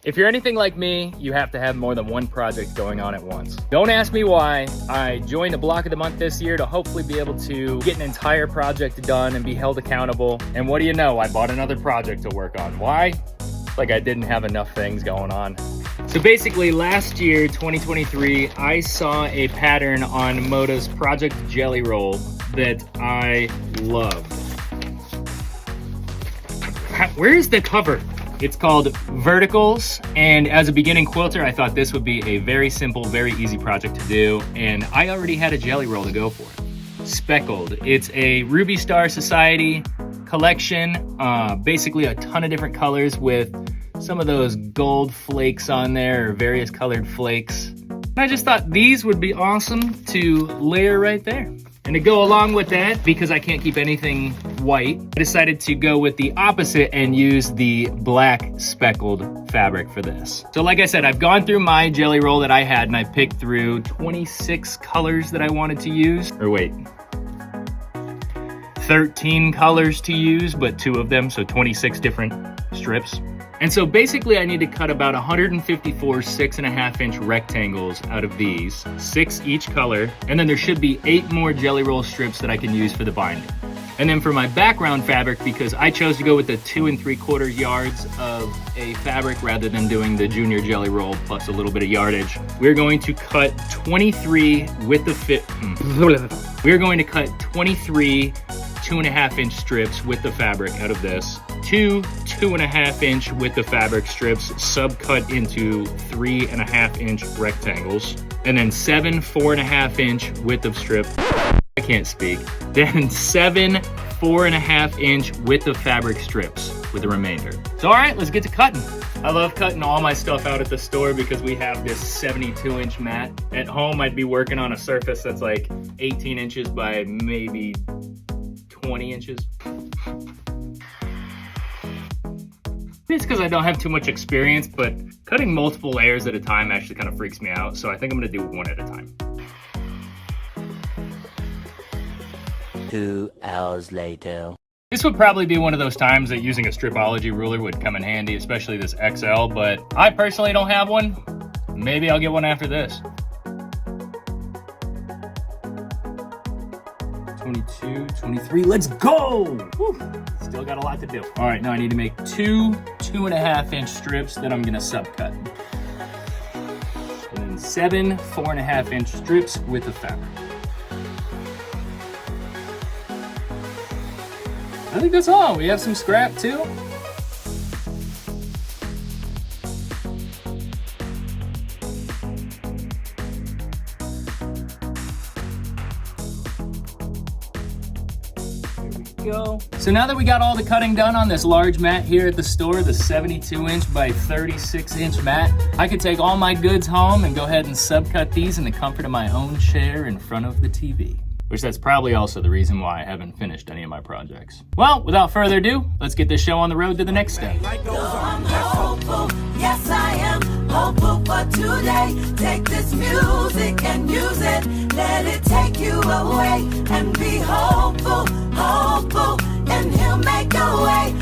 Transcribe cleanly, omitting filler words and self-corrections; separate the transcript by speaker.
Speaker 1: If you're anything like me, you have to have more than one project going on at once. Don't ask me why. I joined a block of the month this year to hopefully be able to get an entire project done and be held accountable. And what do you know? I bought another project to work on. Why? Like I didn't have enough things going on. So basically last year, 2023, I saw a pattern on Moda's Project Jelly Roll that I loved. Where is the cover? It's called Verticals, and as a beginning quilter, I thought this would be a very simple, very easy project to do, and I already had a jelly roll to go for it. Speckled. It's a Ruby Star Society collection, basically a ton of different colors with some of those gold flakes on there, or various colored flakes. And I just thought these would be awesome to layer right there. And to go along with that, because I can't keep anything white, I decided to go with the opposite and use the black speckled fabric for this. So like I said, I've gone through my jelly roll that I had and I picked through 26 colors that I wanted to use. Or wait, 13 colors to use, but 2 of them, so 26 different strips. And so basically I need to cut about 154 6.5-inch rectangles out of these, 6 each color, and then there should be 8 more jelly roll strips that I can use for the binding. And then for my background fabric, because I chose to go with the 2 3/4 yards of a fabric rather than doing the junior jelly roll plus a little bit of yardage, we're going to cut 23 with the fit. We're going to cut 23 2.5-inch strips with the fabric out of this, 2 2.5-inch width of fabric strips subcut into 3.5-inch rectangles, and then 7 4.5-inch width of strip. I can't speak. Then 7 4.5-inch width of fabric strips with the remainder. So all right, let's get to cutting. I love cutting all my stuff out at the store because we have this 72-inch mat. At home, I'd be working on a surface that's like 18 inches by maybe 20 inches. It's because I don't have too much experience, but cutting multiple layers at a time actually kind of freaks me out, so I think I'm gonna do one at a time.
Speaker 2: 2 hours later.
Speaker 1: This would probably be one of those times that using a stripology ruler would come in handy, especially this XL, but I personally don't have one. Maybe I'll get one after this. 22, 23, let's go! Whew. Still got a lot to do. All right, now I need to make 2 2.5-inch strips that I'm gonna subcut. And then 7 4.5-inch strips with the fabric. I think that's all. We have some scrap too. Go. So now that we got all the cutting done on this large mat here at the store, the 72-inch by 36-inch mat, I could take all my goods home and go ahead and subcut these in the comfort of my own chair in front of the TV. Which that's probably also the reason why I haven't finished any of my projects. Well, without further ado, let's get this show on the road to the next step.
Speaker 3: I'm hopeful, yes I am hopeful for today. Take this music and use it, let it take you away and be hopeful, hopeful, and he'll make a way.